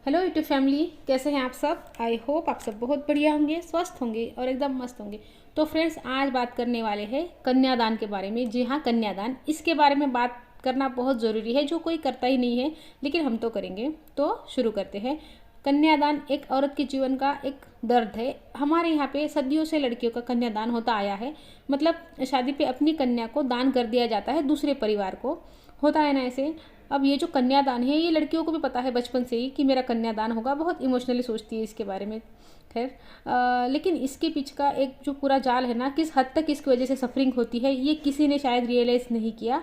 Hello YouTube family, कैसे हैं आप सब। आई होप आप सब बहुत बढ़िया होंगे, स्वस्थ होंगे और एकदम मस्त होंगे। तो फ्रेंड्स, आज बात करने वाले हैं कन्यादान के बारे में। जी हाँ, कन्यादान, इसके बारे में बात करना बहुत ज़रूरी है, जो कोई करता ही नहीं है, लेकिन हम तो करेंगे। तो शुरू करते हैं। कन्यादान एक औरत के जीवन का एक दर्द है। हमारे यहाँ पे सदियों से लड़कियों का कन्यादान होता आया है। मतलब शादी पे अपनी कन्या को दान कर दिया जाता है दूसरे परिवार को, होता है ना ऐसे। अब ये जो कन्यादान है, ये लड़कियों को भी पता है बचपन से ही कि मेरा कन्यादान होगा, बहुत इमोशनली सोचती है इसके बारे में। खैर, लेकिन इसके पीछे का एक जो पूरा जाल है ना, किस हद तक इसकी वजह से सफरिंग होती है, ये किसी ने शायद रियलाइज़ नहीं किया।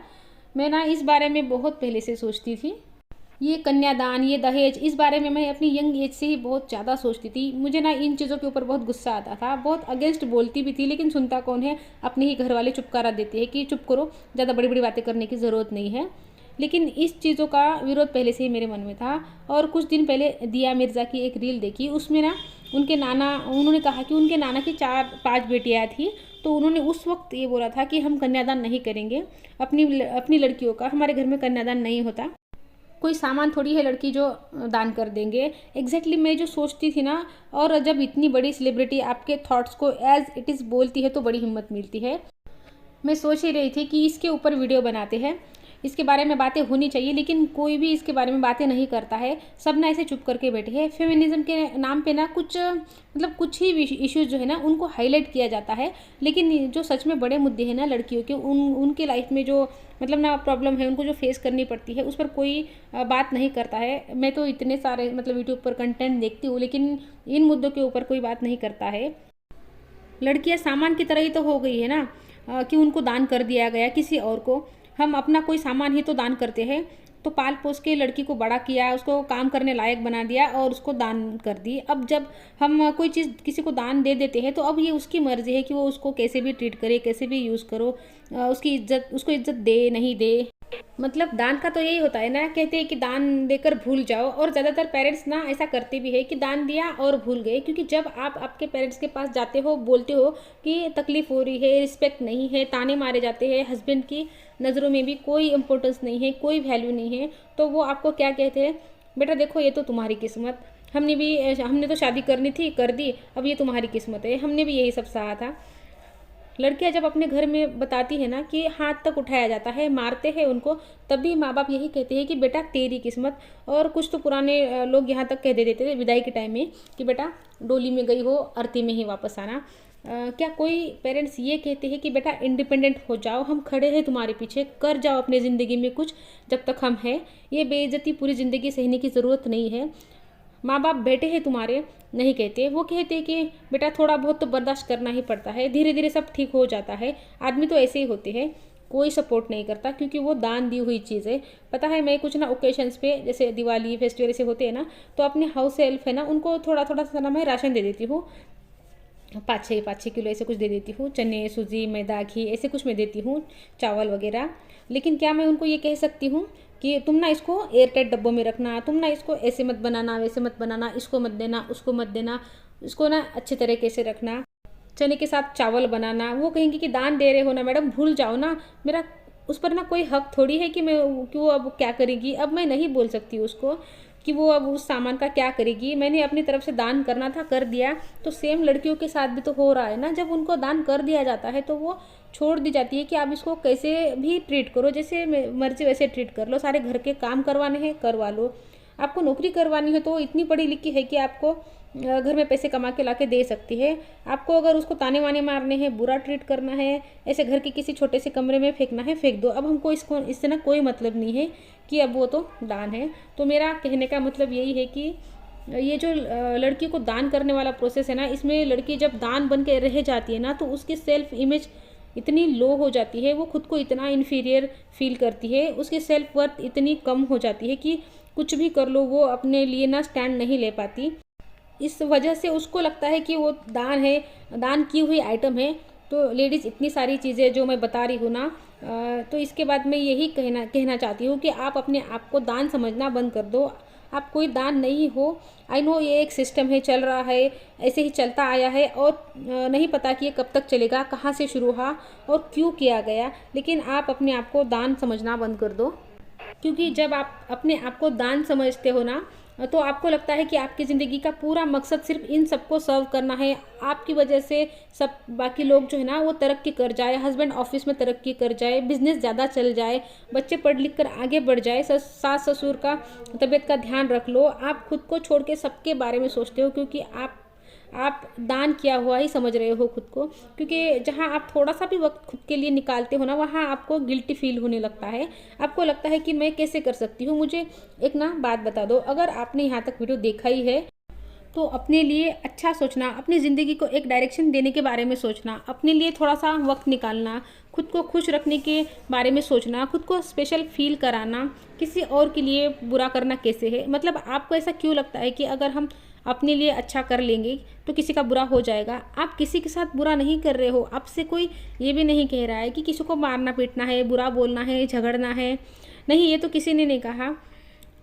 मैं ना इस बारे में बहुत पहले से सोचती थी। ये कन्यादान, ये दहेज, इस बारे में मैं अपनी यंग एज से ही बहुत ज़्यादा सोचती थी। मुझे ना इन चीज़ों के ऊपर बहुत गुस्सा आता था, बहुत अगेंस्ट बोलती भी थी, लेकिन सुनता कौन है। अपने ही घर वाले चुपकारा देते हैं कि चुप करो, ज़्यादा बड़ी बड़ी बातें करने की ज़रूरत नहीं है। लेकिन इस चीज़ों का विरोध पहले से ही मेरे मन में था। और कुछ दिन पहले दिया मिर्ज़ा की एक रील देखी, उसमें ना उन्होंने कहा कि उनके नाना की 4-5 बेटियाँ थी। तो उन्होंने उस वक्त ये बोला था कि हम कन्यादान नहीं करेंगे, अपनी लड़कियों का, हमारे घर में कन्यादान नहीं होता। कोई सामान थोड़ी है लड़की जो दान कर देंगे। एग्जैक्टली मैं जो सोचती थी ना, और जब इतनी बड़ी सेलिब्रिटी आपके थॉट्स को एज इट इज़ बोलती है तो बड़ी हिम्मत मिलती है। मैं सोच ही रही थी कि इसके ऊपर वीडियो बनाते हैं, इसके बारे में बातें होनी चाहिए, लेकिन कोई भी इसके बारे में बातें नहीं करता है। सब ना ऐसे चुप करके बैठे हैं। फेमिनिज्म के नाम पे ना कुछ ही इश्यूज जो है ना, उनको हाईलाइट किया जाता है, लेकिन जो सच में बड़े मुद्दे हैं ना लड़कियों के, उनके लाइफ में जो मतलब ना प्रॉब्लम है, उनको जो फेस करनी पड़ती है, उस पर कोई बात नहीं करता है। मैं तो इतने सारे मतलब यूट्यूब पर कंटेंट देखती हूँ, लेकिन इन मुद्दों के ऊपर कोई बात नहीं करता है। लड़कियां सामान की तरह ही तो हो गई है ना, कि उनको दान कर दिया गया किसी और को। हम अपना कोई सामान ही तो दान करते हैं। तो पाल पोस के लड़की को बड़ा किया, उसको काम करने लायक बना दिया और उसको दान कर दी। अब जब हम कोई चीज़ किसी को दान दे देते हैं, तो अब ये उसकी मर्ज़ी है कि वो उसको कैसे भी ट्रीट करे, कैसे भी यूज़ करो, उसको इज्जत दे नहीं दे। मतलब दान का तो यही होता है ना, कहते हैं कि दान देकर भूल जाओ। और ज़्यादातर पेरेंट्स ना ऐसा करते भी है कि दान दिया और भूल गए। क्योंकि जब आप आपके पेरेंट्स के पास जाते हो, बोलते हो कि तकलीफ़ हो रही है, रिस्पेक्ट नहीं है, ताने मारे जाते हैं, हस्बैंड की नज़रों में भी कोई इंपॉर्टेंस नहीं है, कोई वैल्यू नहीं है, तो वो आपको क्या कहते हैं, बेटा देखो ये तो तुम्हारी किस्मत, हमने तो शादी करनी थी, कर दी, अब ये तुम्हारी किस्मत है। हमने भी यही सब सहा था। लड़कियां जब अपने घर में बताती है ना कि हाथ तक उठाया जाता है, मारते हैं उनको, तब भी माँ बाप यही कहते हैं कि बेटा तेरी किस्मत। और कुछ तो पुराने लोग यहाँ तक कह दे देते थे विदाई के टाइम में कि बेटा डोली में गई हो, आरती में ही वापस आना। क्या कोई पेरेंट्स ये कहते हैं कि बेटा इंडिपेंडेंट हो जाओ, हम खड़े हैं तुम्हारे पीछे, कर जाओ अपनी ज़िंदगी में कुछ, जब तक हम हैं। ये बेइज्जती पूरी ज़िंदगी सहने की ज़रूरत नहीं है। माँ बाप बेटे हैं तुम्हारे, नहीं कहते, वो कहते हैं कि बेटा थोड़ा बहुत तो बर्दाश्त करना ही पड़ता है, धीरे धीरे सब ठीक हो जाता है। आदमी तो ऐसे ही होते हैं, कोई सपोर्ट नहीं करता, क्योंकि वो दान दी हुई चीज़ है। पता है, मैं कुछ ना ओकेशंस पे, जैसे दिवाली फेस्टिवल ऐसे होते हैं ना, तो अपने हाउस हेल्प है ना, उनको थोड़ा थोड़ा सा ना मैं राशन दे देती हूँ। 5-6 किलो ऐसे कुछ दे देती हूँ, चने, सूजी, मैदा, घी, ऐसे कुछ मैं देती हूँ, चावल वगैरह। लेकिन क्या मैं उनको ये कह सकती हूँ कि तुम ना इसको एयर टाइट डब्बों में रखना, तुम ना इसको ऐसे मत बनाना, वैसे मत बनाना, इसको मत देना, उसको मत देना, इसको ना अच्छे तरीके से रखना, चने के साथ चावल बनाना। वो कहेंगे कि दान दे रहे हो ना मैडम, भूल जाओ ना, मेरा उस पर ना कोई हक थोड़ी है कि वो अब क्या करेगी। अब मैं नहीं बोल सकती उसको कि वो अब उस सामान का क्या करेगी। मैंने अपनी तरफ से दान करना था, कर दिया। तो सेम लड़कियों के साथ भी तो हो रहा है ना, जब उनको दान कर दिया जाता है तो वो छोड़ दी जाती है कि आप इसको कैसे भी ट्रीट करो, जैसे मर्जी वैसे ट्रीट कर लो, सारे घर के काम करवाने हैं करवा लो, आपको नौकरी करवानी है तो इतनी पढ़ी लिखी है कि आपको घर में पैसे कमा के ला के दे सकती है। आपको अगर उसको ताने वाने मारने हैं, बुरा ट्रीट करना है, ऐसे घर के किसी छोटे से कमरे में फेंकना है, फेंक दो। अब हमको इससे ना कोई मतलब नहीं है कि अब वो तो दान है। तो मेरा कहने का मतलब यही है कि ये जो लड़की को दान करने वाला प्रोसेस है ना, इसमें लड़की जब दान बन के रह जाती है ना, तो उसकी सेल्फ इमेज इतनी लो हो जाती है, वो खुद को इतना इन्फीरियर फील करती है, उसकी सेल्फ वर्थ इतनी कम हो जाती है कि कुछ भी कर लो वो अपने लिए ना स्टैंड नहीं ले पाती। इस वजह से उसको लगता है कि वो दान है, दान की हुई आइटम है। तो लेडीज़, इतनी सारी चीज़ें जो मैं बता रही हूँ ना, तो इसके बाद मैं यही कहना चाहती हूँ कि आप अपने आप को दान समझना बंद कर दो। आप कोई दान नहीं हो। आई नो ये एक सिस्टम है, चल रहा है, ऐसे ही चलता आया है, और नहीं पता कि ये कब तक चलेगा, कहाँ से शुरू हुआ और क्यों किया गया। लेकिन आप अपने आप को दान समझना बंद कर दो, क्योंकि जब आप अपने आप को दान समझते हो ना, तो आपको लगता है कि आपकी ज़िंदगी का पूरा मकसद सिर्फ इन सबको सर्व करना है, आपकी वजह से सब बाकी लोग जो है ना वो तरक्की कर जाए, हस्बैंड ऑफिस में तरक्की कर जाए, बिजनेस ज़्यादा चल जाए, बच्चे पढ़ लिख कर आगे बढ़ जाए, सास ससुर का तबीयत का ध्यान रख लो। आप खुद को छोड़ के सबके बारे में सोचते हो, क्योंकि आप दान किया हुआ ही समझ रहे हो खुद को, क्योंकि जहाँ आप थोड़ा सा भी वक्त खुद के लिए निकालते हो ना, वहाँ आपको गिल्टी फील होने लगता है। आपको लगता है कि मैं कैसे कर सकती हूँ। मुझे एक ना बात बता दो, अगर आपने यहाँ तक वीडियो देखा ही है तो अपने लिए अच्छा सोचना, अपनी ज़िंदगी को एक डायरेक्शन देने के बारे में सोचना, अपने लिए थोड़ा सा वक्त निकालना, खुद को खुश रखने के बारे में सोचना, खुद को स्पेशल फील कराना, किसी और के लिए बुरा करना कैसे है। मतलब आपको ऐसा क्यों लगता है कि अगर हम अपने लिए अच्छा कर लेंगे तो किसी का बुरा हो जाएगा। आप किसी के साथ बुरा नहीं कर रहे हो, आपसे कोई ये भी नहीं कह रहा है कि किसी को मारना पीटना है, बुरा बोलना है, झगड़ना है, नहीं, ये तो किसी ने नहीं कहा।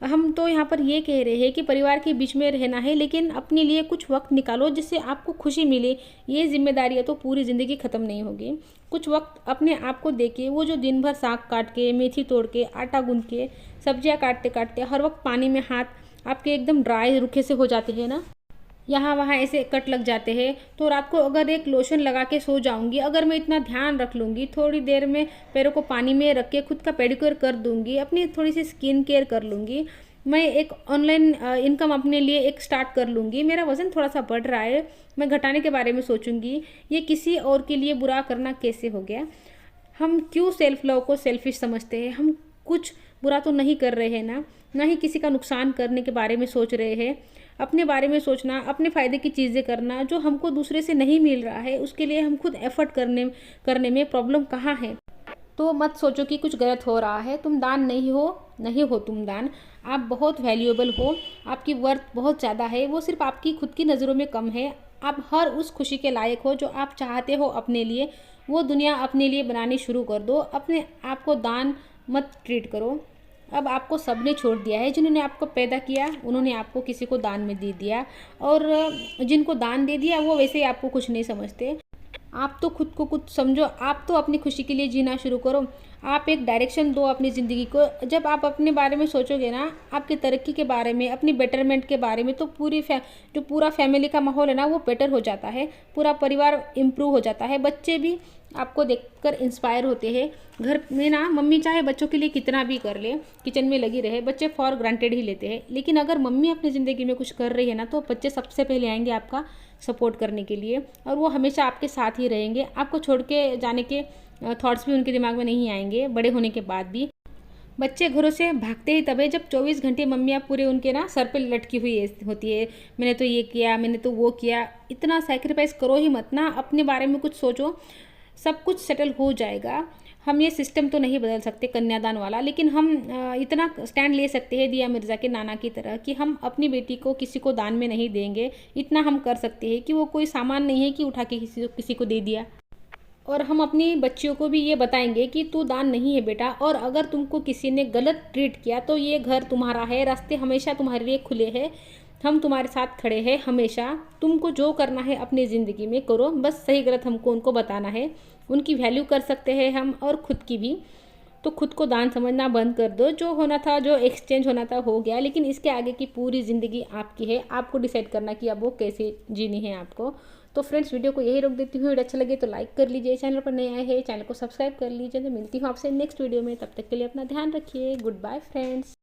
हम तो यहाँ पर ये कह रहे हैं कि परिवार के बीच में रहना है, लेकिन अपने लिए कुछ वक्त निकालो जिससे आपको खुशी मिले। ये जिम्मेदारियाँ तो पूरी ज़िंदगी ख़त्म नहीं होगी। कुछ वक्त अपने आप को दे के, वो जो दिन भर साग काट के, मेथी तोड़ के, आटा गूंद के, सब्जियाँ काटते काटते हर वक्त पानी में हाथ आपके एकदम ड्राई रूखे से हो जाते हैं ना, यहाँ वहाँ ऐसे कट लग जाते हैं, तो रात को अगर एक लोशन लगा के सो जाऊंगी, अगर मैं इतना ध्यान रख लूँगी, थोड़ी देर में पैरों को पानी में रख के खुद का पेडिक्योर कर दूँगी, अपनी थोड़ी सी स्किन केयर कर लूँगी, मैं एक ऑनलाइन इनकम अपने लिए एक स्टार्ट कर लूँगी, मेरा वज़न थोड़ा सा बढ़ रहा है, मैं घटाने के बारे में सोचूंगी, ये किसी और के लिए बुरा करना कैसे हो गया। हम क्यों सेल्फ लव को सेल्फिश समझते हैं। हम कुछ बुरा तो नहीं कर रहे हैं ना ही किसी का नुकसान करने के बारे में सोच रहे हैं। अपने बारे में सोचना, अपने फ़ायदे की चीज़ें करना, जो हमको दूसरे से नहीं मिल रहा है उसके लिए हम खुद एफर्ट करने में प्रॉब्लम कहाँ है। तो मत सोचो कि कुछ गलत हो रहा है। तुम दान नहीं हो तुम दान। आप बहुत वैल्यूएबल हो, आपकी वर्थ बहुत ज़्यादा है, वो सिर्फ आपकी खुद की नज़रों में कम है। आप हर उस खुशी के लायक हो जो आप चाहते हो अपने लिए। वो दुनिया अपने लिए बनानी शुरू कर दो। अपने आप को दान मत ट्रीट करो। अब आपको सबने छोड़ दिया है। जिन्होंने आपको पैदा किया उन्होंने आपको किसी को दान में दे दिया, और जिनको दान दे दिया वो वैसे ही आपको कुछ नहीं समझते। आप तो खुद को कुछ समझो। आप तो अपनी खुशी के लिए जीना शुरू करो। आप एक डायरेक्शन दो अपनी ज़िंदगी को। जब आप अपने बारे में सोचोगे ना, आपकी तरक्की के बारे में, अपनी बेटरमेंट के बारे में, तो जो पूरा फैमिली का माहौल है ना वो बेटर हो जाता है, पूरा परिवार इम्प्रूव हो जाता है। बच्चे भी आपको देखकर इंस्पायर होते हैं। घर में ना मम्मी चाहे बच्चों के लिए कितना भी कर ले, किचन में लगी रहे, बच्चे फॉर ग्रांटेड ही लेते हैं, लेकिन अगर मम्मी अपनी ज़िंदगी में कुछ कर रही है ना तो बच्चे सबसे पहले आएंगे आपका सपोर्ट करने के लिए, और वो हमेशा आपके साथ ही रहेंगे। आपको छोड़ के जाने के थॉट्स भी उनके दिमाग में नहीं आएंगे बड़े होने के बाद भी। बच्चे घरों से भागते ही तब है जब 24 घंटे मम्मियाँ पूरे उनके ना सर पे लटकी हुई होती है। मैंने तो ये किया, मैंने तो वो किया। इतना सैक्रिफाइस करो ही मत ना, अपने बारे में कुछ सोचो। सब कुछ सेटल हो जाएगा। हम ये सिस्टम तो नहीं बदल सकते कन्यादान वाला, लेकिन हम इतना स्टैंड ले सकते हैं दिया मिर्ज़ा के नाना की तरह कि हम अपनी बेटी को किसी को दान में नहीं देंगे। इतना हम कर सकते हैं कि वो कोई सामान नहीं है कि उठा के किसी को दे दिया। और हम अपनी बच्चियों को भी ये बताएंगे कि तू दान नहीं है बेटा, और अगर तुमको किसी ने गलत ट्रीट किया तो ये घर तुम्हारा है, रास्ते हमेशा तुम्हारे लिए खुले हैं, हम तुम्हारे साथ खड़े हैं हमेशा। तुमको जो करना है अपनी ज़िंदगी में करो, बस सही गलत हमको उनको बताना है। उनकी वैल्यू कर सकते हैं हम, और खुद की भी। तो खुद को दान समझना बंद कर दो। जो होना था, जो एक्सचेंज होना था हो गया, लेकिन इसके आगे की पूरी ज़िंदगी आपकी है। आपको डिसाइड करना कि अब वो कैसे जीनी है आपको। तो फ्रेंड्स, वीडियो को यही रोक देती हूँ। वीडियो अच्छा लगे तो लाइक कर लीजिए, चैनल पर नए आए हैं चैनल को सब्सक्राइब कर लीजिए। तो मिलती हूँ आपसे नेक्स्ट वीडियो में, तब तक के लिए अपना ध्यान रखिए। Good bye friends.